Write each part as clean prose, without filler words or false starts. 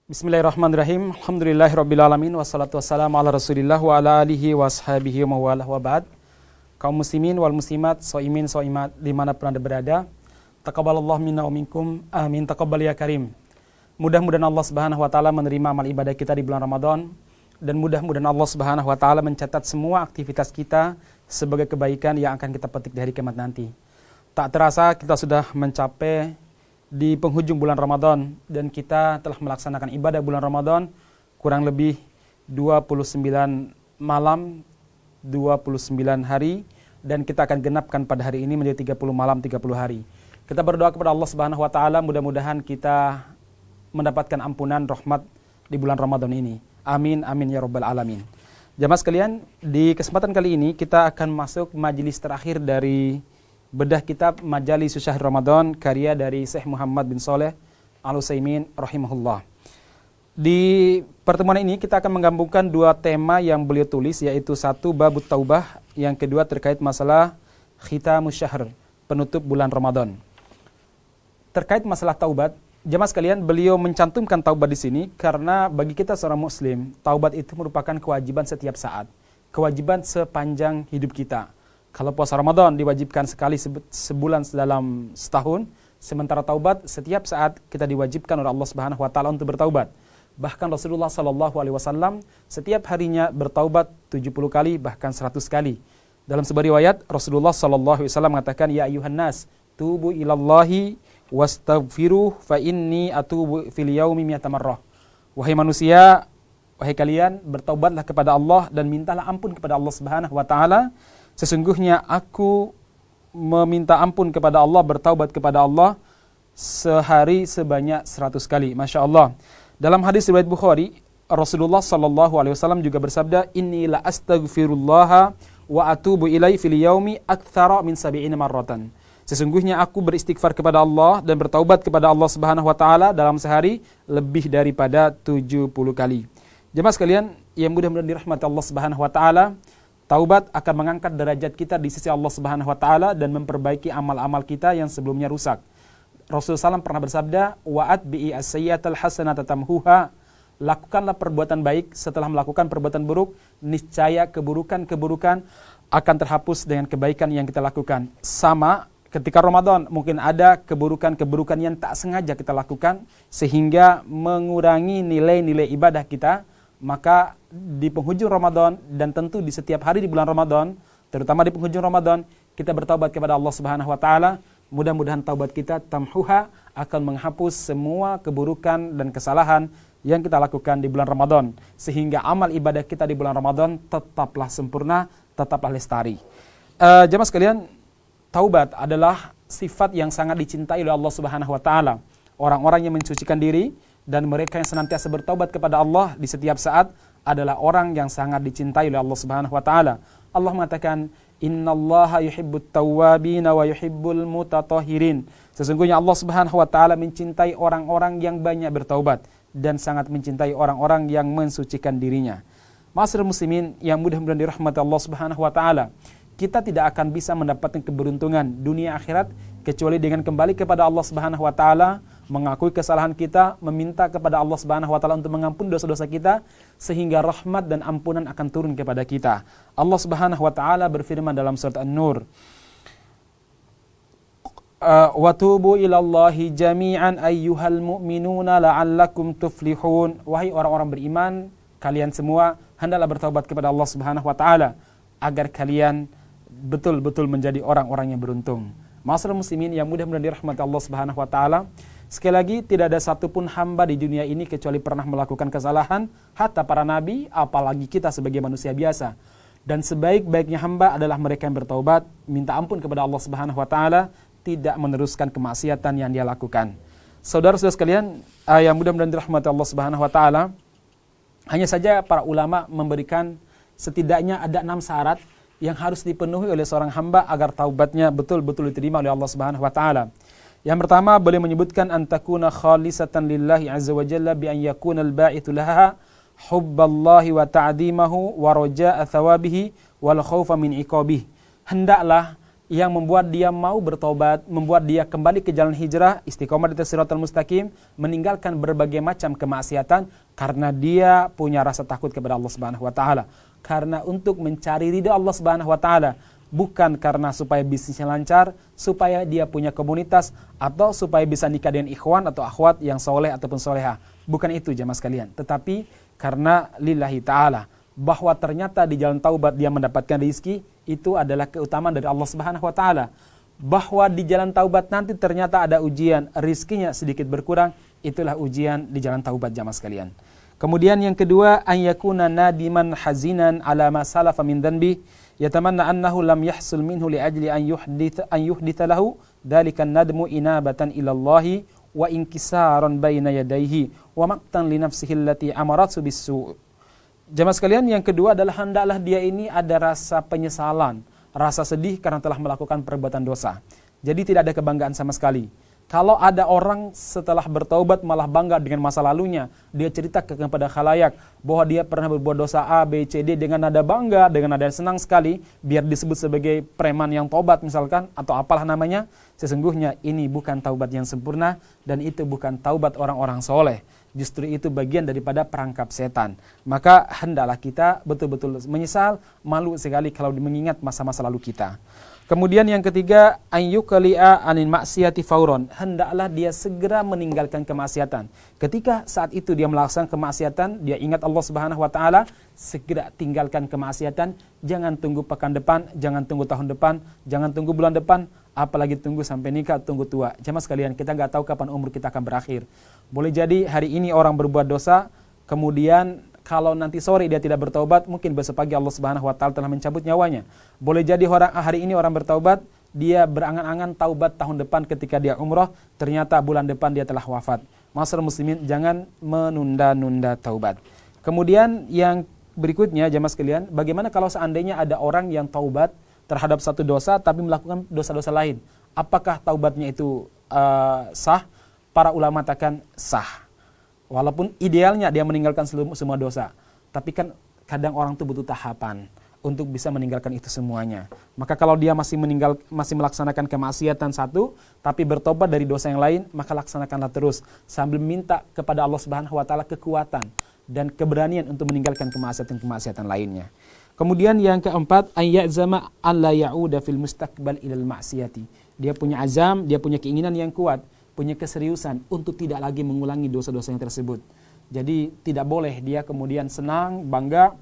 Bismillahirrahmanirrahim. Alhamdulillahirrabbilalamin. Wassalatu wassalamu ala rasulillah wa ala alihi wa ashabihi wa mawalah wa ba'd. Kaum muslimin wal muslimat, so'imin, so'imat, dimanapun anda berada, taqabbalallahu minna wa minkum, amin, taqabbal ya karim. Mudah-mudahan Allah subhanahu wa ta'ala menerima amal ibadah kita di bulan Ramadan, dan mudah-mudahan Allah subhanahu wa ta'ala mencatat semua aktivitas kita sebagai kebaikan yang akan kita petik di hari kiamat nanti. Tak terasa kita sudah mencapai di penghujung bulan Ramadan, dan kita telah melaksanakan ibadah bulan Ramadan kurang lebih 29 malam, 29 hari, dan kita akan genapkan pada hari ini menjadi 30 malam, 30 hari. Kita berdoa kepada Allah Subhanahu wa taala, mudah-mudahan kita mendapatkan ampunan rahmat di bulan Ramadan ini. Amin amin ya rabbal alamin. Jamaah sekalian, di kesempatan kali ini kita akan masuk majelis terakhir dari bedah kitab Majalis Syahr Ramadan karya dari Syekh Muhammad bin Shalih Al-Utsaimin rahimahullah. Di pertemuan ini kita akan menggabungkan dua tema yang beliau tulis, yaitu satu babut taubah, yang kedua terkait masalah khitamus syahr, penutup bulan Ramadan. Terkait masalah taubat, jemaah sekalian, beliau mencantumkan taubat di sini karena bagi kita seorang muslim, taubat itu merupakan kewajiban setiap saat, kewajiban sepanjang hidup kita. Kalau puasa Ramadan diwajibkan sekali sebulan dalam setahun, sementara taubat setiap saat kita diwajibkan oleh Allah Subhanahu wa taala untuk bertaubat. Bahkan Rasulullah sallallahu alaihi wasallam setiap harinya bertaubat 70 kali, bahkan 100 kali. Dalam sebuah riwayat Rasulullah sallallahu alaihi wasallam mengatakan, "Ya ayuhan nas, tubu ilallahi wastaghfiruh fa inni atubu fil yaumi mi'ata marrah." Wahai manusia, wahai kalian, bertaubatlah kepada Allah dan mintalah ampun kepada Allah Subhanahu wa taala. Sesungguhnya aku meminta ampun kepada Allah, bertaubat kepada Allah sehari sebanyak 100 kali. Masya Allah. Dalam hadis riwayat Bukhari, Rasulullah sallallahu alaihi wasallam juga bersabda, "Inni la astaghfirullah wa atubu ilaihi fil yaumi aktsara min 70 marratan." Sesungguhnya aku beristighfar kepada Allah dan bertaubat kepada Allah Subhanahu wa taala dalam sehari lebih daripada 70 kali. Jemaah sekalian yang mudah-mudahan dirahmati Allah Subhanahu wa taala, taubat akan mengangkat derajat kita di sisi Allah Subhanahu wa taala dan memperbaiki amal-amal kita yang sebelumnya rusak. Rasulullah SAW pernah bersabda, "Wa'atbi'i as-sayyi'atal hasanata tamhuha." Lakukanlah perbuatan baik setelah melakukan perbuatan buruk, niscaya keburukan-keburukan akan terhapus dengan kebaikan yang kita lakukan. Sama ketika Ramadan, mungkin ada keburukan-keburukan yang tak sengaja kita lakukan sehingga mengurangi nilai-nilai ibadah kita. Maka di penghujung Ramadan, dan tentu di setiap hari di bulan Ramadan, terutama di penghujung Ramadan, kita bertaubat kepada Allah Subhanahu wa taala. Mudah-mudahan taubat kita tamhuha akan menghapus semua keburukan dan kesalahan yang kita lakukan di bulan Ramadan, sehingga amal ibadah kita di bulan Ramadan tetaplah sempurna, tetaplah lestari. Jemaah sekalian, taubat adalah sifat yang sangat dicintai oleh Allah Subhanahu wa taala. Orang-orang yang mensucikan diri dan mereka yang senantiasa bertaubat kepada Allah di setiap saat adalah orang yang sangat dicintai oleh Allah Subhanahu wa taala. Allah mengatakan, "Innallaha yuhibbut tawwabina wa yuhibbul mutatahhirin." Sesungguhnya Allah Subhanahu wa taala mencintai orang-orang yang banyak bertaubat dan sangat mencintai orang-orang yang mensucikan dirinya. Ma'asyiral muslimin yang mudah-mudahan dirahmati Allah Subhanahu wa taala, kita tidak akan bisa mendapatkan keberuntungan dunia akhirat kecuali dengan kembali kepada Allah Subhanahu wa taala, mengakui kesalahan kita, meminta kepada Allah Subhanahu wa taala untuk mengampuni dosa-dosa kita, sehingga rahmat dan ampunan akan turun kepada kita. Allah Subhanahu wa taala berfirman dalam surat An-Nur, "Wa tubu ilallahi jami'an ayyuhal mu'minuna la'allakum tuflihun." Wahai orang-orang beriman, kalian semua hendaklah bertaubat kepada Allah Subhanahu wa taala agar kalian betul-betul menjadi orang-orang yang beruntung. Ma'asyiral muslimin yang mudah-mudahan dirahmati Allah Subhanahu wa taala, sekali lagi tidak ada satupun hamba di dunia ini kecuali pernah melakukan kesalahan, hatta para nabi, apalagi kita sebagai manusia biasa. Dan sebaik-baiknya hamba adalah mereka yang bertaubat, minta ampun kepada Allah Subhanahu wa taala, tidak meneruskan kemaksiatan yang dia lakukan. Saudara-saudara sekalian yang mudah-mudahan dirahmati Allah Subhanahu wa taala, hanya saja para ulama memberikan setidaknya ada 6 syarat yang harus dipenuhi oleh seorang hamba agar taubatnya betul-betul diterima oleh Allah Subhanahu wa taala. Yang pertama, beliau menyebutkan antakuna khalisatan lillahi azza wa jalla bi an yakuna al-ba'ithu laha hubballahi wa ta'dhimahu wa raja'a thawabihi wal khaufa min iqabihi. Hendaklah yang membuat dia mau bertobat, membuat dia kembali ke jalan hijrah, istiqomah di atas siratal mustaqim, meninggalkan berbagai macam kemaksiatan karena dia punya rasa takut kepada Allah Subhanahu wa taala. Karena untuk mencari ridha Allah Subhanahu wa taala, bukan karena supaya bisnisnya lancar, supaya dia punya komunitas, atau supaya bisa nikah dengan ikhwan atau akhwat yang soleh ataupun soleha. Bukan itu jamaah sekalian, tetapi karena lillahi ta'ala, bahwa ternyata di jalan taubat dia mendapatkan rizki, itu adalah keutamaan dari Allah Subhanahu wa taala. Bahwa di jalan taubat nanti ternyata ada ujian, rizkinya sedikit berkurang, itulah ujian di jalan taubat jamaah sekalian. Kemudian yang kedua, an yakuna nadiman hazinan ala ma salafa min dhanbi yatamanna annahu lam yahsul minhu li ajli an yuhditha lahu dzalika nadmu inabatan ila Allah wa inkisaran baina yadayhi wa maqtan li nafsihi allati amarathu bis-su'. Jamaah sekalian, yang kedua adalah hendaklah dia ini ada rasa penyesalan, rasa sedih karena telah melakukan perbuatan dosa. Jadi tidak ada kebanggaan sama sekali. Kalau ada orang setelah bertaubat malah bangga dengan masa lalunya, dia cerita kepada khalayak bahwa dia pernah berbuat dosa A, B, C, D dengan nada bangga, dengan nada senang sekali, biar disebut sebagai preman yang taubat misalkan, atau apalah namanya. Sesungguhnya ini bukan taubat yang sempurna, dan itu bukan taubat orang-orang soleh. Justru itu bagian daripada perangkap setan. Maka hendaklah kita betul-betul menyesal, malu sekali kalau mengingat masa-masa lalu kita. Kemudian yang ketiga, ayyukali'a anil maksiati fauron. Hendaklah dia segera meninggalkan kemaksiatan. Ketika saat itu dia melaksanakan kemaksiatan, dia ingat Allah Subhanahu wa taala, segera tinggalkan kemaksiatan. Jangan tunggu pekan depan, jangan tunggu tahun depan, jangan tunggu bulan depan, apalagi tunggu sampai nikah, tunggu tua. Jemaah sekalian, kita enggak tahu kapan umur kita akan berakhir. Boleh jadi hari ini orang berbuat dosa, kemudian kalau nanti sore dia tidak bertaubat, mungkin besok pagi Allah Subhanahu wa taala telah mencabut nyawanya. Boleh jadi hari ini orang bertaubat, dia berangan-angan taubat tahun depan ketika dia umrah, ternyata bulan depan dia telah wafat. Ma'asyiral muslimin, jangan menunda-nunda taubat. Kemudian yang berikutnya jamaah sekalian, bagaimana kalau seandainya ada orang yang taubat terhadap satu dosa tapi melakukan dosa-dosa lain? Apakah taubatnya itu sah? Para ulama katakan sah. Walaupun idealnya dia meninggalkan semua dosa, tapi kan kadang orang itu butuh tahapan untuk bisa meninggalkan itu semuanya. Maka kalau dia masih melaksanakan kemaksiatan satu, tapi bertobat dari dosa yang lain, maka laksanakanlah terus sambil minta kepada Allah Subhanahu wa taala kekuatan dan keberanian untuk meninggalkan kemaksiatan lainnya. Kemudian yang keempat, ayyazama alla ya'uda fil mustaqbal ilal ma'siyati. Dia punya azam, dia punya keinginan yang kuat, punya keseriusan untuk tidak lagi mengulangi dosa-dosa yang tersebut. Jadi tidak boleh dia kemudian senang, bangga,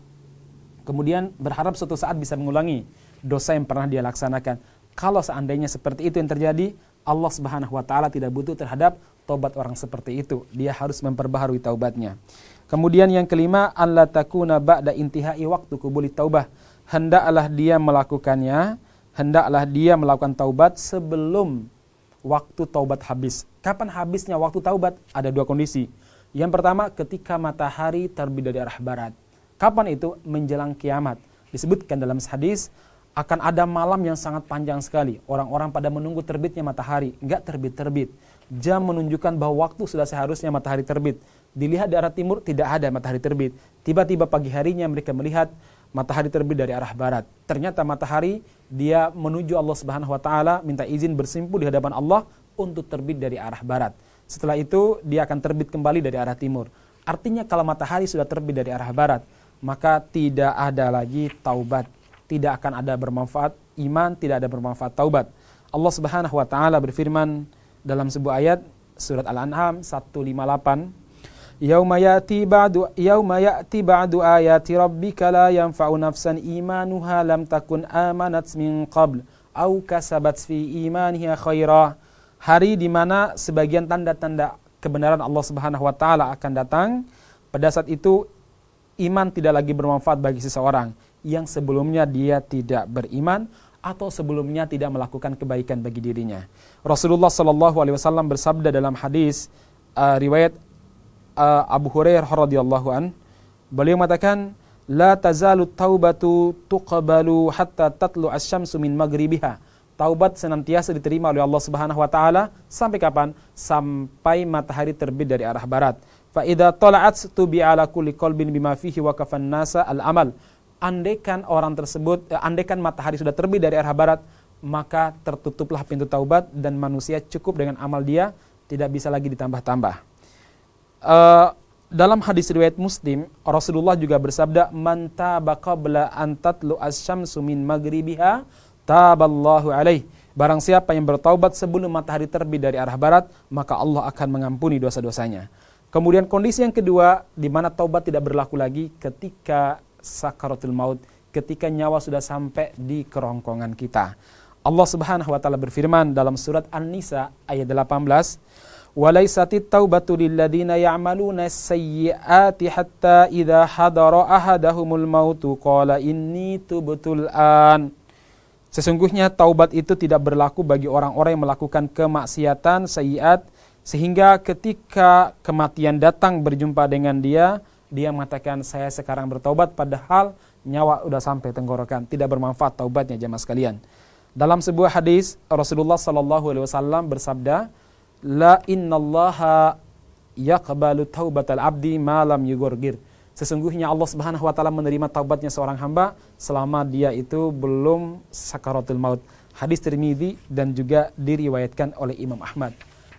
kemudian berharap suatu saat bisa mengulangi dosa yang pernah dia laksanakan. Kalau seandainya seperti itu yang terjadi, Allah Subhanahu wa taala tidak butuh terhadap taubat orang seperti itu. Dia harus memperbaharui taubatnya. Kemudian yang kelima, alla takuna ba'da intihai waktu qubuli taubah. Hendaklah dia melakukannya, hendaklah dia melakukan taubat sebelum waktu taubat habis. Kapan habisnya waktu taubat? Ada dua kondisi. Yang pertama, ketika matahari terbit dari arah barat. Kapan itu? Menjelang kiamat. Disebutkan dalam hadis, akan ada malam yang sangat panjang sekali. Orang-orang pada menunggu terbitnya matahari. Enggak terbit-terbit. Jam menunjukkan bahwa waktu sudah seharusnya matahari terbit. Dilihat di arah timur, tidak ada matahari terbit. Tiba-tiba pagi harinya mereka melihat matahari terbit dari arah barat. Ternyata matahari dia menuju Allah Subhanahu wa taala, minta izin bersimpuh di hadapan Allah untuk terbit dari arah barat. Setelah itu dia akan terbit kembali dari arah timur. Artinya kalau matahari sudah terbit dari arah barat, maka tidak ada lagi taubat, tidak akan ada bermanfaat iman, tidak ada bermanfaat taubat. Allah Subhanahu wa taala berfirman dalam sebuah ayat surat Al-An'am 158, Yauma ya'ti ba'du ayati rabbika la yanfa'u nafsan imanuha lam takun amanat min qabl au kasabat fi imaniha khaira. Hari di mana sebagian tanda-tanda kebenaran Allah Subhanahu wa taala akan datang. Pada saat itu iman tidak lagi bermanfaat bagi seseorang yang sebelumnya dia tidak beriman atau sebelumnya tidak melakukan kebaikan bagi dirinya. Rasulullah sallallahu alaihi wasallam bersabda dalam hadis riwayat Abu Hurairah radhiyallahu an, beliau mengatakan, la tazalu taubatu tuqbalu hatta tatlu asy-syamsu min maghribiha. Taubat senantiasa diterima oleh Allah Subhanahu wa taala sampai kapan? Sampai matahari terbit dari arah barat. Fa idza tala'at tubi ala kulli qalbin bima fihi wa kafan nasa al-amal. Andaikan matahari sudah terbit dari arah barat, maka tertutuplah pintu taubat dan manusia cukup dengan amal dia, tidak bisa lagi ditambah-tambah. Dalam hadis riwayat Muslim, Rasulullah juga bersabda, "Man taba qabla an tatlu asy-syamsu min maghribiha, taballahu alaih." Barang siapa yang bertaubat sebelum matahari terbit dari arah barat, maka Allah akan mengampuni dosa-dosanya. Kemudian kondisi yang kedua, di mana taubat tidak berlaku lagi ketika sakaratul maut, ketika nyawa sudah sampai di kerongkongan kita. Allah Subhanahu wa taala berfirman dalam surat An-Nisa ayat 18, "Walaisatit taubatu lilladzina ya'maluna as-sayyi'ati hatta idza hadara ahadahumul mautu qala inni tubtul an." Sesungguhnya taubat itu tidak berlaku bagi orang-orang yang melakukan kemaksiatan sayyi'at, sehingga ketika kematian datang berjumpa dengan dia mengatakan, "Saya sekarang bertaubat," padahal nyawa sudah sampai tenggorokan. Tidak bermanfaat taubatnya, jemaah sekalian. Dalam sebuah hadis, Rasulullah SAW bersabda, "La innallaha yaqbalu taubatal abdi ma lam yugorgir." Sesungguhnya Allah Subhanahu wa taala menerima taubatnya seorang hamba selama dia itu belum sakaratul maut. Hadis Tirmidzi dan juga diriwayatkan oleh Imam Ahmad.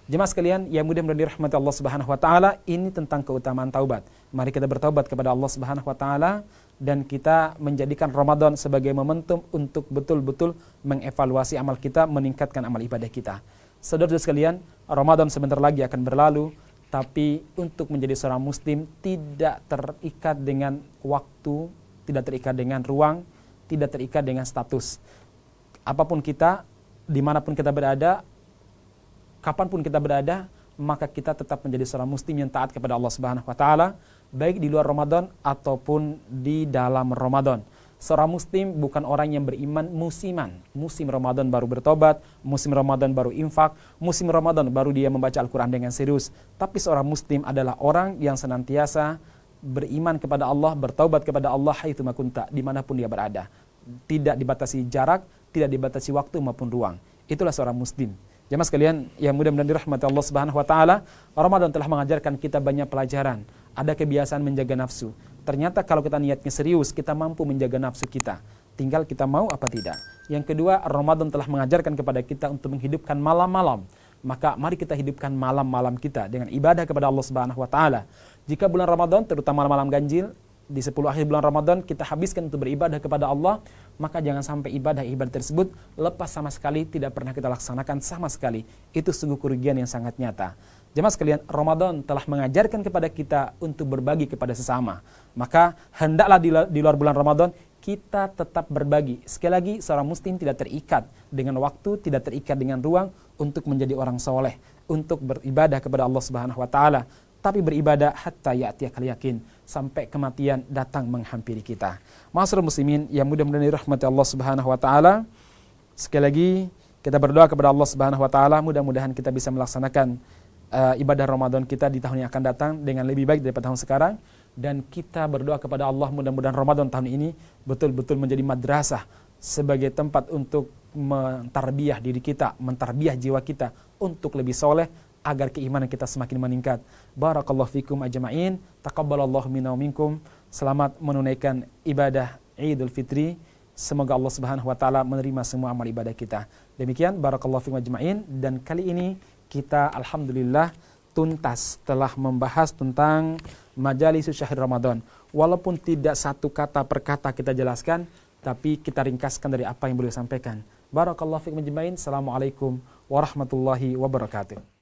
Jemaah sekalian yang mudah-mudahan dirahmati Allah Subhanahu wa taala, ini tentang keutamaan taubat. Mari kita bertaubat kepada Allah Subhanahu wa taala dan kita menjadikan Ramadan sebagai momentum untuk betul-betul mengevaluasi amal kita, meningkatkan amal ibadah kita. Saudara-saudara sekalian, Ramadan sebentar lagi akan berlalu, tapi untuk menjadi seorang muslim tidak terikat dengan waktu, tidak terikat dengan ruang, tidak terikat dengan status. Apapun kita, dimanapun kita berada, kapanpun kita berada, maka kita tetap menjadi seorang muslim yang taat kepada Allah Subhanahu wa taala, baik di luar Ramadan ataupun di dalam Ramadan. Seorang muslim bukan orang yang beriman musiman. Musim Ramadan baru bertobat, musim Ramadan baru infak, musim Ramadan baru dia membaca Al-Quran dengan serius. Tapi seorang muslim adalah orang yang senantiasa beriman kepada Allah, bertaubat kepada Allah haitsu ma kunta, dimanapun dia berada. Tidak dibatasi jarak, tidak dibatasi waktu maupun ruang. Itulah seorang muslim. Jemaah sekalian yang mudah-mudahan dirahmati Allah Subhanahu wa taala, Ramadan telah mengajarkan kita banyak pelajaran. Ada kebiasaan menjaga nafsu. Ternyata kalau kita niatnya serius, kita mampu menjaga nafsu kita. Tinggal kita mau apa tidak. Yang kedua, Ramadan telah mengajarkan kepada kita untuk menghidupkan malam-malam. Maka mari kita hidupkan malam-malam kita dengan ibadah kepada Allah Subhanahu wa taala. Jika bulan Ramadan, terutama malam ganjil, di 10 akhir bulan Ramadan kita habiskan untuk beribadah kepada Allah, maka jangan sampai ibadah-ibadah tersebut lepas sama sekali, tidak pernah kita laksanakan sama sekali. Itu sungguh kerugian yang sangat nyata. Jemaah sekalian, Ramadan telah mengajarkan kepada kita untuk berbagi kepada sesama. Maka hendaklah di luar bulan Ramadan kita tetap berbagi. Sekali lagi, seorang muslim tidak terikat dengan waktu, tidak terikat dengan ruang untuk menjadi orang soleh, untuk beribadah kepada Allah Subhanahu wa taala. Tapi beribadah hatta ya'tiyakal yakin, sampai kematian datang menghampiri kita. Ma'asyiral muslimin yang mudah-mudahan dirahmati Allah Subhanahu wa taala. Sekali lagi kita berdoa kepada Allah Subhanahu wa taala, mudah-mudahan kita bisa melaksanakan ibadah Ramadan kita di tahun yang akan datang dengan lebih baik daripada tahun sekarang, dan kita berdoa kepada Allah mudah-mudahan Ramadan tahun ini betul-betul menjadi madrasah sebagai tempat untuk mentarbiyah diri kita, mentarbiyah jiwa kita untuk lebih soleh, agar keimanan kita semakin meningkat. Barakallahu fikum ajma'in, taqabbalallahu minna wa minkum. Selamat menunaikan ibadah Idul Fitri. Semoga Allah Subhanahu wa taala menerima semua amal ibadah kita. Demikian barakallahu fikum ajma'in, dan kali ini kita alhamdulillah tuntas telah membahas tentang Majalis Syahr Ramadan. Walaupun tidak satu kata per kata kita jelaskan, tapi kita ringkaskan dari apa yang beliau sampaikan. Barakallahu fikum ajma'in. Assalamualaikum warahmatullahi wabarakatuh.